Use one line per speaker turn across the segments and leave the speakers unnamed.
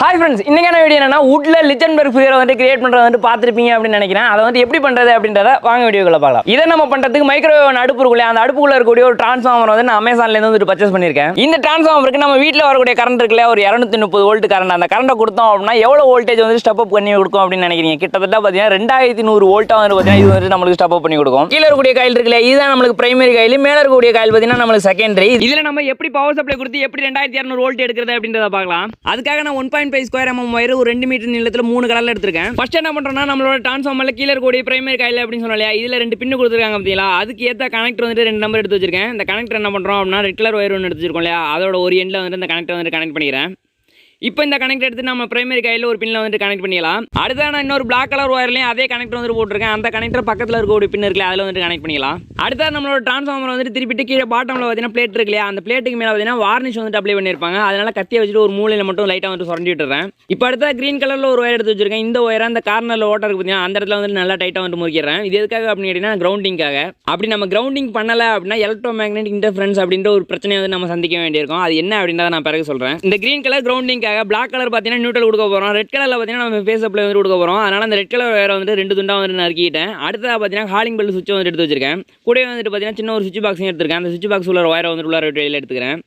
Hi friends, இன்னைக்கான video என்னன்னா வுட்ல லிச்சன்பர்க் ஃபிகரை வந்து கிரியேட் பண்றது வந்து பாத்திருப்பீங்க அப்படினு நினைக்கிறேன். அதை வந்து எப்படி பண்றது அப்படின்றத வாங்க வீடியோக்குள்ள பார்க்கலாம். இதை நம்ம பண்றதுக்கு மைக்ரோவேவ் அடுப்பு இருக்குல்ல, அந்த அடுப்புக்குள்ள இருக்கக்கூடிய ஒரு டிரான்ஸ்ஃபார்மர் வந்து நான் அமேசான்ல இருந்து வந்து பர்ச்சேஸ் பண்ணிருக்கேன். இந்த டிரான்ஸ்ஃபார்மருக்கு நம்ம வீட்ல வரக்கூடிய கரண்ட் இருக்குல்ல, ஒரு 230 வோல்ட் கரண்ட். அந்த கரண்ட கொடுத்தோம் அப்படினா எவ்வளவு வோல்டேஜ் வந்து ஸ்டெப் அப் பண்ணி கொடுக்கும் அப்படின்னு நினைக்கிறீங்க? கிட்டத்தட்ட பாத்தீங்கன்னா 2100 வோல்ட் வந்து பாத்தீங்கன்னா இது வந்து நமக்கு ஸ்டெப் அப் பண்ணி கொடுக்கும். கீழ இருக்கக்கூடிய காயில் இருக்குல்ல, இதுதான் நமக்கு பிரைமரி காயில். மேல இருக்கக்கூடிய காயில் பாத்தீங்கன்னா நமக்கு செகண்டரி. இதுல நம்ம எப்படி பவர் சப்ளை கொடுத்து எப்படி 2200 வோல்ட் எடுக்கிறது அப்படின்றத பார்க்கலாம். அதுக்காக நான் 1.5 ஸ்கொயர் mm வயர் ஒரு 2 மீட்டர் நீளத்துல 3 கலர்ல எடுத்துருக்கேன். ஃபர்ஸ்ட் என்ன பண்றோம்னா, நம்மளோட டிரான்ஸ்ஃபார்மர்ல கீழ இருக்கக்கூடிய பிரைமரி காயில் அப்படின்னு சொன்னாலே இதுல 2 பின் கொடுத்துருக்காங்க பாத்தீங்களா, அதுக்கு ஏத்த கனெக்டர் வந்து 2 நம்பர் எடுத்து வச்சிருக்கேன். இந்த கனெக்டர் என்ன பண்றோம் அப்படின்னா, ரெட் கலர் வயர் ஒன்று எடுத்து வச்சிருக்கோம் இல்லையா, அதோட ஒரு எண்ட்ல வந்து இந்த கனெக்டர் வந்து கனெக்ட் பண்ணிக்கிறேன். இப்போ இந்த கனெக்டர் எடுத்து நம்ம பிரைமரி காயில் ஒரு பின்ல வந்து கனெக்ட் பண்ணிக்கலாம். அடுத்து நான் இன்னொரு பிளாக் கலர் வயர்லயும் அதே கனெக்டர் வந்து போட்டுருக்கேன். அந்த கனெக்டர் பக்கத்துல இருக்க ஒரு பின் இருக்குல்ல, அதுல வந்து கனெக்ட் பண்ணிக்கலாம். அடுத்து நம்மளோட டிரான்ஸ்ஃபார்மர் வந்து திருப்பிட்டு கீழே பாட்டம்ல பாத்தீங்கன்னா பிளேட் இருக்கு இல்லையா, அந்த பிளேட்டுக்கு மேல பாத்தீங்கன்னா வார்னிஷ் வந்து அப்ளை பண்ணிருப்பாங்க. அதனால கத்தியை வச்சுட்டு ஒரு மூலையில மட்டும் லைட்டா வந்து சுரண்டி விட்டுறேன். இப்போ அடுத்த கிரீன் கலர்ல ஒரு வயர் எடுத்து வச்சிருக்கேன். இந்த வயர் அந்த கார்னர்ல ஓட்டர் இருக்கு பாத்தீங்கன்னா, அந்த இடத்துல வந்து நல்லா டைட்டா வந்து முறுக்கிறேன். இது எதுக்காக அப்படின்னு கேட்டீங்கன்னா, கிரவுண்டிங்காக. அப்படி நம்ம கிரவுண்டிங் பண்ணல அப்படின்னா எலக்ட்ரோ மேக்னெட்டிக் இன்டர்ஃபரன்ஸ் அப்படின்ற ஒரு பிரச்சனையை வந்து நம்ம சந்திக்க வேண்டியிருக்கும். அது என்ன அப்படின்றத நான் பிறகு சொல்றேன். இந்த கிரீன் கலர் கிரவுண்டிங்காக, பிளாக் கலர் பாத்தீங்கன்னா நியூட்ரல் கொடுக்க போறோம். ரெட் கலர்ல பாத்தீங்கன்னா நம்ம ஃபேஸ் சப்ளை வந்து கொடுக்க போறோம். அதனால அந்த ரெட் கலர் வயரை வந்து 2 துண்டா வந்து நறுக்கிட்டேன். அடுத்ததா பாத்தீங்கன்னா ஹாலிங் பெல் சுவிட்ச் வந்து எடுத்து வச்சிருக்கேன். கூடவே வந்துட்டு பாத்தீங்கன்னா சின்ன ஒரு சுவிட்ச் பாக்ஸையும் எடுத்துருக்கேன். அந்த சுவிட்ச் பாக்ஸ் உள்ள வயரை வந்து உள்ள வெளியில எடுத்துக்கிறேன்.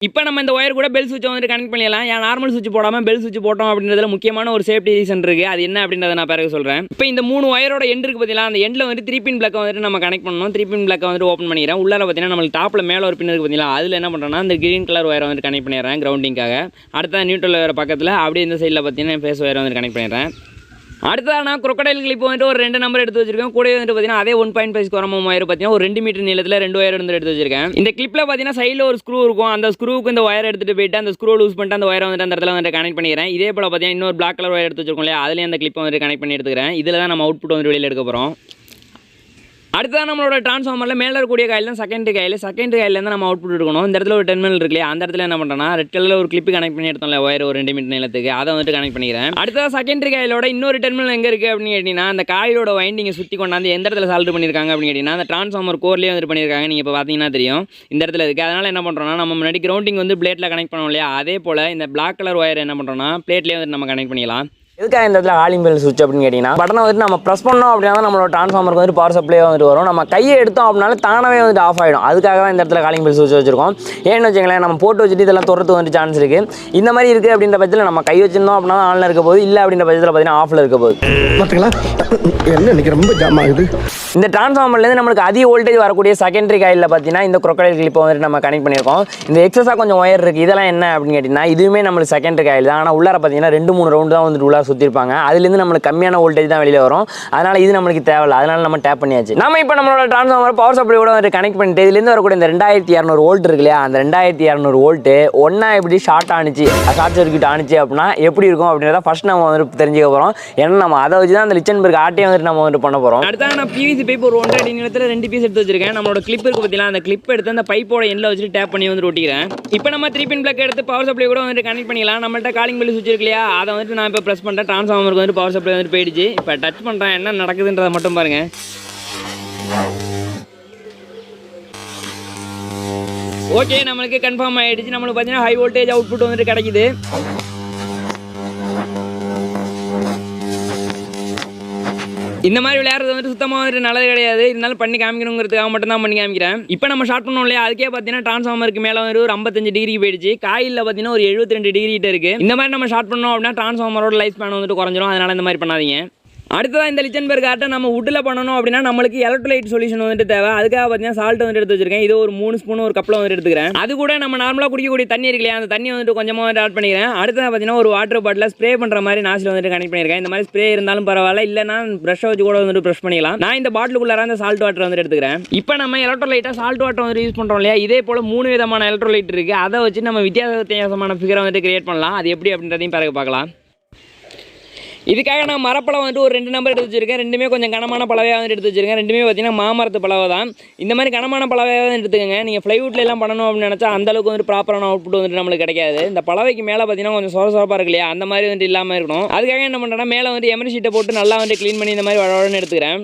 இப்போ நம்ம இந்த ஒயர் கூட பெல் சுவிட்சை வந்து கனெக்ட் பண்ணிடலாம். ஏன் நார்மல் சுவிட்ச் போடாமல் பெல் சுவிட்ச் போட்டோம் அப்படின்றதுல முக்கியமான ஒரு சேஃப்டி ரீசன் இருக்குது. அது என்ன அப்படின்றத நான் பிறகு சொல்கிறேன். இப்போ இந்த 3 ஒயரோட எண்ட் இருக்குது பார்த்தீங்களா, அந்த எண்டில் வந்து 3 பின் பிளக்கை வந்துட்டு நம்ம கனெக்ட் பண்ணணும். 3 பின் பிளக்கை வந்துட்டு ஓப்பன் பண்ணிக்கிறேன். உள்ளார பார்த்தீங்கன்னா நம்மளுக்கு டாப்பில் மேலே ஒரு பின் இருக்குது பார்த்தீங்களா, அதில் என்ன பண்ணுறேன்னா இந்த கிரீன் கலர் ஒயரை வந்து கனெக்ட் பண்ணிடுறேன் கிரவுண்டிங்காக. அடுத்த நியூட்ரல் ஒயர் பக்கத்தில் அப்படியே இந்த சைடில் பார்த்தீங்கன்னா ஃபேஸ் ஒயரை வந்து கனெக்ட் பண்ணிடுறேன். அடுத்ததாக நான் crocodile கிளிப் வந்துட்டு ஒரு 2 நம்பர் எடுத்து வச்சிருக்கேன். கூட வந்துட்டு பார்த்தீங்கன்னா அதே 1.5 ஸ்கொயர் mm வயர் பார்த்தீங்கன்னா ஒரு 2 மீட்டர் நீளத்தில் 2 ஒயர் வந்து எடுத்து வச்சிருக்கேன். இந்த கிளிப்பில் பார்த்தீங்கன்னா சைடில் ஒரு ஸ்க்ரூ இருக்கும். அந்த ஸ்க்ரூவுக்கு இந்த ஒயர் எடுத்துட்டு போயிட்டு அந்த ஸ்க்ரூ லூஸ் பண்ணிட்டு அந்த ஒயரை வந்து அந்த இடத்துல வந்து கனெக்ட் பண்ணிக்கிறேன். இதே போல் பார்த்தீங்கன்னா இன்னொரு பிளாக் கலர் ஒயர் எடுத்து வச்சிருக்கோம் இல்லையா, அதுலேயே அந்த கிளிப்பை வந்து கனெக்ட் பண்ணி எடுத்துக்கிறேன். இதில் தான் நம்ம அவுட்புட் வந்து வெளியில் எடுக்க போகிறோம். அடுத்ததான் நம்மளோட டிரான்ஸ்ஃபார்மரில் மேலே இருக்கக்கூடிய காயில் தான் செகண்டரி காயில். செகண்டரி காயிலேருந்து நம்ம அவுட்புட் எடுக்கணும். இந்த இடத்துல ஒரு டெர்மினல் இருக்கு இல்லையா, அந்த இடத்துல என்ன பண்ணுறேன்னா ரெட் கலரில் ஒரு கிளிப்பு கனெக்ட் பண்ணி எடுத்தோம்ல ஒயர் ஒரு 2 மீட்டர் நீளத்துக்கு, அதை வந்துட்டு கனெக்ட் பண்ணிக்கிறேன். அடுத்ததான் செகண்டரி காயிலோட இன்னொரு டெர்மினல் எங்கே இருக்குது அப்படின்னு கேட்டிங்கன்னா, அந்த காயிலோட வைண்டிங்கை சுற்றி கொண்டாந்து எந்த இடத்துல சால்வ் பண்ணியிருக்காங்க அப்படின்னு கேட்டிங்கன்னா, அந்த டிரான்ஸ்ஃபார்மர் கோர்லேயே வந்து பண்ணியிருக்காங்க. நீங்கள் இப்போ பார்த்தீங்கன்னா தெரியும் இந்த இடத்துல இருக்குது. அதனால் என்ன பண்ணுறோம்னா, நம்ம முன்னாடி கிரவுண்டிங் வந்து பிளேட்டில் கனெக்ட் பண்ணோம் இல்லையா, அதே போல் இந்த பிளாக் கலர் ஒயர் என்ன பண்ணுறோம்னா பிளேட்லேயே வந்து நம்ம கனெக்ட் பண்ணிக்கலாம். எதுக்காக இந்த இடத்துல ஹாலிங் பெல் சுவிட்ச் அப்படின்னு கேட்டிங்கன்னா, பட்டனை வந்து நம்ம ப்ரெஸ் பண்ணோம் அப்படின்னா தான் நம்மளோட டிரான்ஸ்ஃபார்மருக்கு வந்து பவர் சப்ளை வந்துட்டு வரும். நம்ம கையை எடுத்தோம் அப்படின்னால தானவே வந்துட்டு ஆஃப் ஆகிடும். அதுக்காக தான் இந்த இடத்துல ஹாலிங் பெல் சுவிட்ச் வச்சிருக்கோம். ஏன்னு வச்சுங்களேன், நம்ம போட்டு வச்சுட்டு இதெல்லாம் துறத்து வந்து சான்ஸ் இருக்குது. இந்த மாதிரி இருக்குது அப்படின்ற பட்சத்தில் நம்ம கை வச்சிருந்தோம் அப்படின்னா ஆனில் இருக்க போது, இல்லை அப்படின்ற பட்சத்தில் பார்த்தீங்கன்னா ஆஃபில் இருக்க போது.
பார்த்தீங்களா என்ன இன்னைக்கு ரொம்ப ஜாம் ஆகுது.
இந்த டிரான்ஸ்ஃபார்மர்லேருந்து நம்மளுக்கு அதிக வோல்டேஜ் வரக்கூடிய செகண்டரி காயிலில் பார்த்தீங்கன்னா இந்த crocodile கிளிப்பை வந்துட்டு நம்ம கனெக்ட் பண்ணியிருக்கோம். இந்த எக்ஸஸாக கொஞ்சம் ஒயர் இருக்குது. இதெல்லாம் என்ன அப்படின்னு கேட்டிங்கன்னா, இதுவுமே நம்மளுக்கு செகண்டரி காயில் தான். ஆனால் உள்ளார பார்த்தீங்கன்னா 2-3 ரவுண்டு தான் வந்துட்டு உள்ளார சுற்றிருப்பாங்க. அதுலேருந்து நம்மளுக்கு கம்மியான வோல்டேஜ் தான் வெளியில் வரும். அதனால் இது நம்மளுக்கு தேவையில்லை. அதனால் நம்ம டேப் பண்ணியாச்சு. நம்ம இப்போ நம்மளோட டிரான்ஸ்ஃபார்மர் பவர் சப்ளை கூட வந்து கனெக்ட் பண்ணிட்டு இதுலேருந்து வரக்கூடிய இந்த 2200 வோல்ட் இருக்கு இல்லையா, அந்த 2200 வோல்ட்டு ஒன்றா எப்படி ஷார்ட் ஆனிச்சு, ஷார்ட் சர்க்யூட் ஆனிச்சு அப்படின்னா எப்படி இருக்கும் அப்படின்றத ஃபர்ஸ்ட் நம்ம வந்து தெரிஞ்சுக்க போகிறோம். ஏன்னா நம்ம அதை வச்சு தான் அந்த லிச்சன்பர்க் ஆட்டையை வந்துட்டு நம்ம வந்துட்டு பண்ண போகிறோம். அடுத்த நான் பிவிசி பைப் ஒரு 1.5 அடி நீளத்தில் 2 பீஸ் எடுத்து வச்சிருக்கேன். நம்மளோட கிளிப் இருக்கு பார்த்தீங்கன்னா, அந்த கிளிப் எடுத்து அந்த பைப்போட எண்ணில் வச்சுட்டு டேப் பண்ணி வந்து ஒட்டிக்கிறேன். இப்போ நம்ம 3 பின் பிளக் எடுத்து பவர் சப்ளை கூட வந்துட்டு கனெக்ட் பண்ணிக்கலாம். நம்மள்ட்ட காலிங் பெல் சுவிட்ச் இருக்கு இல்லையா, அதை வந்துட்டு நான் இப்போ ப்ரெஸ் பண்ணுறேன். டிரான்ஸ்ஃபார்மருக்கு வந்து பவர் சப்ளை வந்துட்டு போயிடுச்சு. இப்போ டச் பண்ணுறேன், என்ன நடக்குதுன்றதை மட்டும் பாருங்க. ஓகே, நம்மளுக்கு கன்ஃபார்ம் ஆகிடுச்சு. நம்மளுக்கு பார்த்தீங்கன்னா ஹை வோல்டேஜ் அவுட்புட் வந்துட்டு கிடைக்குது. இந்த மாதிரி விளையாடுறது வந்துட்டு சுத்தமாக வந்துட்டு நல்லது கிடையாது. இருந்தாலும் பண்ணி காமிக்கணுங்கிறதுக்காக மட்டும் தான் பண்ணி காமிக்கிறேன். இப்போ நம்ம ஷார்ட் பண்ணோம் இல்லையா, அதுக்கே பார்த்தீங்கன்னா டிரான்ஸ்ஃபார்மருக்கு மேலே வந்து ஒரு 55 டிகிரி போயிடுச்சு. காயில் பார்த்தீங்கன்னா ஒரு 72 டிகிரி இருக்கு. இந்த மாதிரி நம்ம ஷார்ட் பண்ணோம் அப்படின்னா டிரான்ஸ்ஃபார்மரோட லைஃப் ஸ்பேன் வந்துட்டு குறைஞ்சிரும். அதனால இந்த மாதிரி பண்ணாதீங்க. அடுத்ததான் இந்த லிச்சன்பர்க் ஆட்டை நம்ம வுட்டில் பண்ணணும் அப்படின்னா நம்மளுக்கு எலக்ட்ரோலைட் சொல்யூஷன் வந்துட்டு தேவை. அதுக்காக பார்த்தீங்கன்னா சால்ட் வந்துட்டு எடுத்து வச்சிருக்கேன். இது ஒரு 3 ஸ்பூன் ஒரு கப்பில் வந்துட்டு எடுத்துக்கிறேன். அது கூட நம்ம நார்மலாக குடிக்கக்கூடிய தண்ணி இருக்கு இல்லையா, அந்த தண்ணி வந்துட்டு கொஞ்சமாக வந்துட்டு ஆட் பண்ணிக்கிறேன். அடுத்ததாக பார்த்தீங்கன்னா ஒரு வாட்டர் பாட்டில் ஸ்ப்ரே பண்ணுற மாதிரி நாசில் வந்துட்டு கனெக்ட் பண்ணியிருக்கேன். இந்த மாதிரி ஸ்ப்ரே இருந்தாலும் பரவாயில்ல, இல்லைனா ப்ரஷ் வச்சு கூட வந்துட்டு ப்ரஷ் பண்ணிக்கலாம். நான் இந்த பாட்டிலுக்குள்ளார அந்த சால்ட் வாட்டர் வந்துட்டு எடுத்துக்கிறேன். இப்போ நம்ம எலக்ட்ரோலைட்டாக சால்ட் வாட்டர் வந்துட்டு யூஸ் பண்ணுறோம் இல்லையா, இதே போல் 3 விதமான எலக்ட்ரோலைட் இருக்குது. அதை வச்சு நம்ம வித்தியாசமான ஃபிகரை வந்துட்டு கிரியேட் பண்ணலாம். அது எப்படி அப்படின்றதையும் பிறகு பார்க்கலாம். இதுக்காக நான் மரப்பழம் வந்துட்டு ஒரு 2 நம்பர் எடுத்து வச்சிருக்கேன். ரெண்டுமே கொஞ்சம் கனமான பழவையாக வந்து எடுத்து வச்சிருக்கேன். ரெண்டுமே பார்த்தீங்கன்னா மாமரத்து பழவை தான். இந்த மாதிரி கனமான பழவையாக தான் எடுத்துக்கோங்க. நீங்கள் ஃப்ளைவுட்ல எல்லாம் பண்ணணும் அப்படின்னு நினச்சா அந்தளவுக்கு வந்துட்டு ப்ராப்பரான அவுட்புட் வந்துட்டு நம்மளுக்கு கிடைக்காது. இந்த பழவைக்கு மேலே பார்த்தீங்கன்னா கொஞ்சம் சொரசொரப்பாக இருக்கு இல்லையா, அந்த மாதிரி வந்துட்டு இல்லாமல் இருக்கணும். அதுக்காக என்ன பண்ணுறேன்னா, மேலே வந்து எமரி ஷீட்டை போட்டு நல்லா வந்து க்ளீன் பண்ணி இந்த மாதிரி வளவளன்னு எடுத்துக்கிறேன்.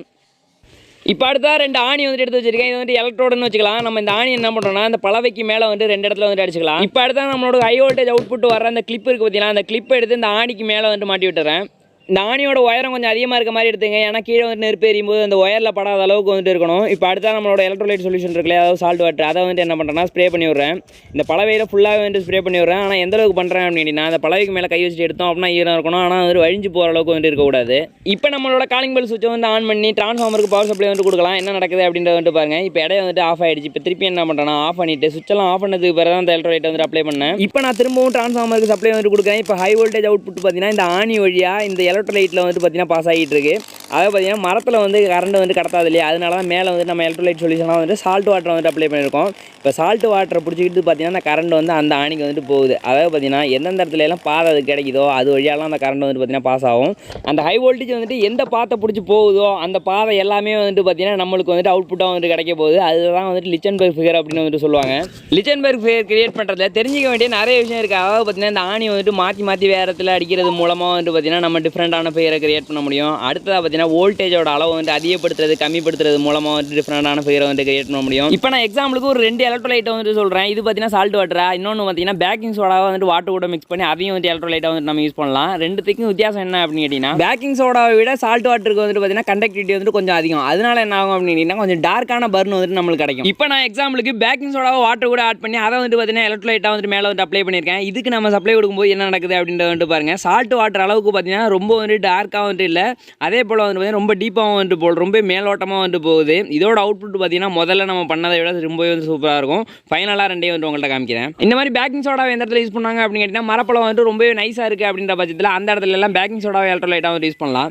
இப்போ அடுத்தா 2 ஆணி வந்துட்டு எடுத்து வச்சிருக்கேன். இது வந்து எலக்ட்ரோடுன்னு வச்சுக்கலாம். நம்ம இந்த ஆணி என்ன பண்ணுறோம்னா இந்த பலவைக்கு மேலே வந்து 2 இடத்துல வந்து அடிச்சுக்கலாம். இப்போ அடுத்தா நம்மளோட ஹை வோல்டேஜ் அவுட்புட் வர அந்த கிளிப் இருக்குது பார்த்தீங்கன்னா, அந்த கிளிப் எடுத்து இந்த ஆணிக்கு மேலே வந்து மாட்டி விட்டுறேன். இந்த ஆணியோட உயரம் கொஞ்சம் அதிகமாக இருக்க மாதிரி எடுத்துங்க. ஏன்னா கீழே வந்து நெருப்பு எரியும் போது அந்த ஒயரில் படாத அளவுக்கு வந்துட்டு இருக்கணும். இப்போ அடுத்தா நம்மளோட எலக்ட்ரோலைட் சொல்யூஷன் இருக்குல்ல, அதாவது சால்ட் வாட்டர், அதை வந்து என்ன பண்ணுறேன்னா ஸ்ப்ரே பண்ணி விட்றேன். இந்த பலவையில் ஃபுல்லாகவே வந்து ஸ்ப்ரே பண்ணி விட்றேன். ஆனால் எந்த அளவுக்கு பண்ணுறேன் அப்படின்னா அந்த பலவைக்கு மேலே கை வச்சுட்டு எடுத்தோம் அப்படின்னா ஈரம் இருக்கணும். ஆனால் வந்து வழிஞ்சு போகிற அளவுக்கு வந்து இருக்கக்கூடாது. இப்போ நம்மளோட காலிங் பெல் சுவிட்சை வந்து ஆன் பண்ணி டிரான்ஸ்ஃபார்மருக்கு பவர் சப்ளை வந்து கொடுக்கலாம். என்ன நடக்குது அப்படின்றத வந்து பாருங்க. இப்போ இடையே வந்துட்டு ஆஃப் ஆகிடுச்சு. இப்போ திருப்பி என்ன பண்ணுறேன்னா ஆஃப் பண்ணிட்டு சுவிட்செல்லாம் ஆஃப் பண்ணதுக்கு பிறகு அந்த எலக்ட்ரோலைட்டை வந்து அப்ளை பண்ணேன். இப்போ நான் திரும்பவும் டிரான்ஸ்ஃபார்மருக்கு சப்ளை வந்து கொடுக்குறேன். இப்போ ஹை வோல்டேஜ் அவுட்புட் பார்த்தீங்கன்னா இந்த ஆணி வழியாக இந்த எலக்ட்ரோலைட்டில் வந்து பாஸ் ஆகிட்டு இருக்கு. அதாவது பார்த்தீங்கன்னா மரத்தில் வந்து கரண்ட் வந்து கடத்தாது இல்லையா, அதனால தான் மேலே வந்து நம்ம எலக்ட்ரோலைட் சொல்யூஷனாக வந்து சால்ட் வாட்டர் வந்து அப்ளை பண்ணியிருக்கோம். இப்போ சால்ட் வாட்டரை பிடிச்சிக்கிட்டு பார்த்தீங்கன்னா அந்த கரண்ட் வந்து அந்த ஆணிக்கு வந்துட்டு போகுது. அதாவது பார்த்தீங்கன்னா எந்தெந்த இடத்துல எல்லாம் பாதை அது கிடைக்குதோ அது வழியாலாம் அந்த கரண்ட் வந்து பார்த்தீங்கன்னா பாஸ் ஆகும். அந்த ஹை வோல்டேஜ் வந்துட்டு எந்த பாத்தை பிடிச்சி போகுதோ அந்த பாதை எல்லாமே வந்துட்டு பார்த்தீங்கன்னா நம்மளுக்கு வந்துட்டு அவுட்புட்டாக வந்துட்டு கிடைக்க போகுது. அதுதான் வந்துட்டு லிச்சன்பெர்க் ஃபிகர் அப்படின்னு வந்துட்டு சொல்லுவாங்க. லிச்சன்பெர்க் ஃபிகர் கிரியேட் பண்ணுறதுல தெரிஞ்சிக்க வேண்டிய நிறைய விஷயம் இருக்குது. அதாவது பார்த்தீங்கன்னா இந்த ஆணி வந்துட்டு மாற்றி வேறு இடத்துல அடிக்கிறது மூலமாக வந்துட்டு பார்த்தீங்கன்னா நம்ம டிஃப்ரெண்டான ஃபிகரை கிரியேட் பண்ண முடியும். அடுத்ததாக பார்த்தீங்கன்னா வோல்டேஜோட அளவு வந்து அதிகப்படுத்துறது கம்மிப்படுத்துறது மூலமாக வந்து டிஃப்ரெண்டான ஃபிகரை வந்து கிரியேட் பண்ண முடியும். இப்போ நான் எக்ஸாம்பிளுக்கு ஒரு 2 எலக்ட்ரோலைட்டை வந்துட்டு சொல்கிறேன். இது பார்த்தீங்கன்னா சால்ட் வாட்டரா, இன்னொன்று பார்த்தீங்கன்னா பேக்கிங் சோடாவை வந்துட்டு வாட்டர் கூட மிக்ஸ் பண்ணி அதையும் வந்து எலக்ட்ரோலைட்டை வந்து நம்ம யூஸ் பண்ணலாம். ரெண்டுத்துக்கும் வித்தியாசம் என்ன அப்படின்னு கேட்டிங்கன்னா பேக்கிங் சோடாவை விட சால்ட் வாட்டருக்கு வந்துட்டு பார்த்தீங்கன்னா கண்டக்டிவிட்டி வந்துட்டு கொஞ்சம் அதிகம். அதனால என்ன ஆகும் அப்படின்னு கேட்டிங்கன்னா கொஞ்சம் டார்க்கான பர்ன் வந்துட்டு நம்மளுக்கு கிடைக்கும். இப்போ நான் எக்ஸாம்பிளுக்கு பேக்கிங் சோடாவை வாட்டர் கூட ஆட் பண்ணி அதை வந்து பார்த்தீங்கன்னா எலக்ட்ரோலைட்டை வந்துட்டு மேலே வந்து அப்ளை பண்ணியிருக்கேன். இதுக்கு நம்ம சப்ளை கொடுக்கும்போது என்ன நடக்குது அப்படின்றத வந்துட்டு பாருங்க. சால்ட் வாட்டர் அளவுக்கு பார்த்தீங்கன்னா ரொம்ப வந்து டார்க்காக வந்துட்டு இல்லை, அதே போல் வந்து பார்த்தீங்கன்னா ரொம்ப டீப்பாகவும் வந்துட்டு போல் ரொம்ப மேலோட்டமாக வந்துட்டு போகுது. இதோட அவுட்புட் பார்த்தீங்கன்னா முதல்ல நம்ம பண்ணதை விட ரொம்பவே வந்து சூப்பராக இருக்கும். ஃபைனலாக ரெண்டையும் வந்து உங்கள்கிட்ட காமிக்கிறேன். இந்த மாதிரி பேக்கிங் சோடாவை எந்த இடத்துல யூஸ் பண்ணாங்க அப்படின்னு கேட்டிங்கன்னா மரப்பழம் வந்துட்டு ரொம்பவே நைஸாக இருக்குது அப்படின்ற பட்சத்தில் அந்த இடத்துல எல்லாம் பேக்கிங் சோடாவை எலக்ட்ரோலைட்டாக வந்து யூஸ் பண்ணலாம்.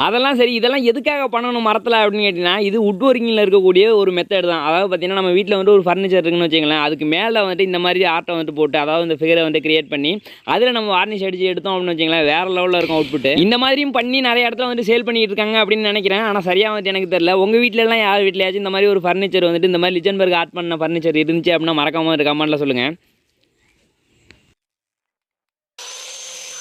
அதெல்லாம் சரி, இதெல்லாம் எதுக்காக பண்ணணும் மரத்தில் அப்படின்னு கேட்டிங்கன்னா இது வுட் ஒர்க்கிங்கில் இருக்கக்கூடிய ஒரு மெத்தட் தான். அதாவது பார்த்தீங்கன்னா நம்ம வீட்டில் வந்து ஒரு ஃபர்னிச்சர் இருக்குன்னு வச்சுங்களேன், அதுக்கு மேலே வந்துட்டு இந்த மாதிரி ஆர்ட்டை வந்துட்டு போட்டு அதாவது இந்த ஃபிகரை வந்து கிரியேட் பண்ணி அதில் நம்ம வார்னிஷ் அடிச்சு எடுத்தோம் அப்படின்னு வச்சுங்களேன் வேறு லெவலில் இருக்கும் அவுட்புட். இந்த மாதிரியும் பண்ணி நிறைய இடத்துல வந்து சேல் பண்ணிட்டு இருக்காங்க அப்படின்னு நினைக்கிறேன். ஆனால் சரியாக வந்து எனக்கு தெரியல. உங்கள் வீட்டிலலாம் யார் வீட்லையாச்சும் இந்த மாதிரி ஒரு ஃபர்னிச்சர் வந்துட்டு இந்த மாதிரி லிச்சன்பெர்க் ஆர்ட் பண்ண ஃபர்னிச்சர் இருந்துச்சு அப்படின்னா மறக்காம கமெண்ட்ல சொல்லுங்கள்.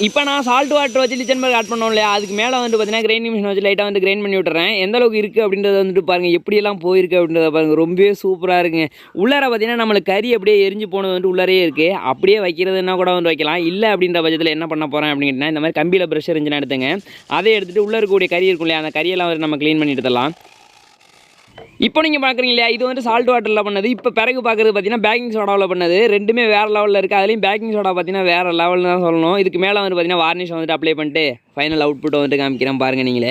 இப்போ நான் சால்ட் வாட்டர் வச்சு லிச்சன்பெர்க் ஆட் பண்ணோம் இல்லையா, அதுக்கு மேலே வந்து பார்த்தீங்கன்னா கிரைண்டிங் மிஷின் வச்சு லைட்டாக வந்து கிரைண்ட் பண்ணி விட்டுறேன். எந்த அளவுக்கு இருக்குது அப்படின்றத வந்துட்டு பாருங்கள், எப்படியெல்லாம் போயிருக்கு அப்படின்றத பாருங்கள். ரொம்பவே சூப்பராக இருக்குங்க. உள்ளார பார்த்தீங்கன்னா நம்மளுக்கு கறி அப்படியே எரிஞ்சு போனது வந்து உள்ளாரே இருக்குது. அப்படியே வைக்கிறதுனா கூட வந்து வைக்கலாம். இல்லை அப்படின்ற பட்சத்தில் என்ன பண்ண போகிறேன் அப்படின்னா இந்த மாதிரி கம்பியில் ப்ரெஷ் இருந்துச்சுன்னா எடுத்துங்க. அதை எடுத்துகிட்டு உள்ளே இருக்கக்கூடிய கறி இருக்கும் இல்லையா, அந்த கறியெல்லாம் வந்து நம்ம க்ளீன் பண்ணி எடுத்துடலாம். இப்போ நீங்கள் பார்க்குறீங்க இல்லையா, இது வந்து சால்ட் வாட்டரில் பண்ணது. இப்போ பிறகு பார்க்குறது பார்த்தீங்கன்னா பேக்கிங் சோடாவில் பண்ணது. ரெண்டுமே வேறு லெவலில் இருக்குது. அதுலேயும் பேக்கிங் சோடா பார்த்தீங்கன்னா வேறு லெவலில் தான் சொல்லணும். இதுக்கு மேலே வந்து பார்த்தீங்கன்னா வார்னிஷ் வந்துட்டு அப்ளை பண்ணிட்டு ஃபைனல் அவுட்புட்டை வந்துட்டு காமிக்கிறேன் பாருங்கள் நீங்களே.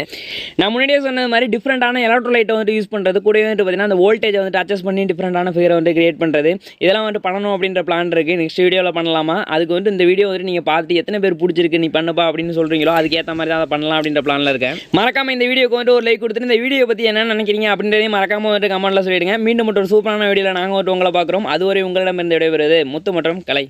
நான் முன்னாடியே சொன்ன மாதிரி டிஃப்ரெண்டான எலக்ட்ரோலைட்டை வந்துட்டு யூஸ் பண்ணுறது கூட வந்துட்டு பார்த்தீங்கன்னா அந்த வோல்டேஜை வந்துட்டு அட்ஜஸ்ட் பண்ணி டிஃப்ரெண்டான ஃபிகரை வந்து கிரியேட் பண்ணுறது, இதெல்லாம் வந்துட்டு பண்ணணும் அப்படின்ற பிளான் இருக்குது. நெக்ஸ்ட் வீடியோவில் பண்ணலாமா, அதுக்கு வந்து இந்த வீடியோ வந்துட்டு நீங்கள் பார்த்துட்டு எத்தனை பேர் பிடிச்சிருக்கு நீ பண்ணுப்பா அப்படின்னு சொல்கிறீங்களோ அதுக்கேற்ற மாதிரி தான் அதை பண்ணலாம் அப்படின்ற பிளானில் இருக்கேன். மறக்காமல் இந்த வீடியோக்கு வந்துட்டு ஒரு லைக் கொடுத்துட்டு இந்த வீடியோ பற்றி என்ன நினைக்கிறீங்க அப்படின்றதையும் மறக்காமல் வந்துட்டு கமெண்ட்டில் சொல்லிடுங்க. மீண்டும் ஒரு சூப்பரான வீடியோவில் நாங்கள் வந்துட்டு உங்களை பார்க்குறோம். அதுவரை உங்களிடம் இருந்து விடைபெறுவது முத்து மற்றும் கலை.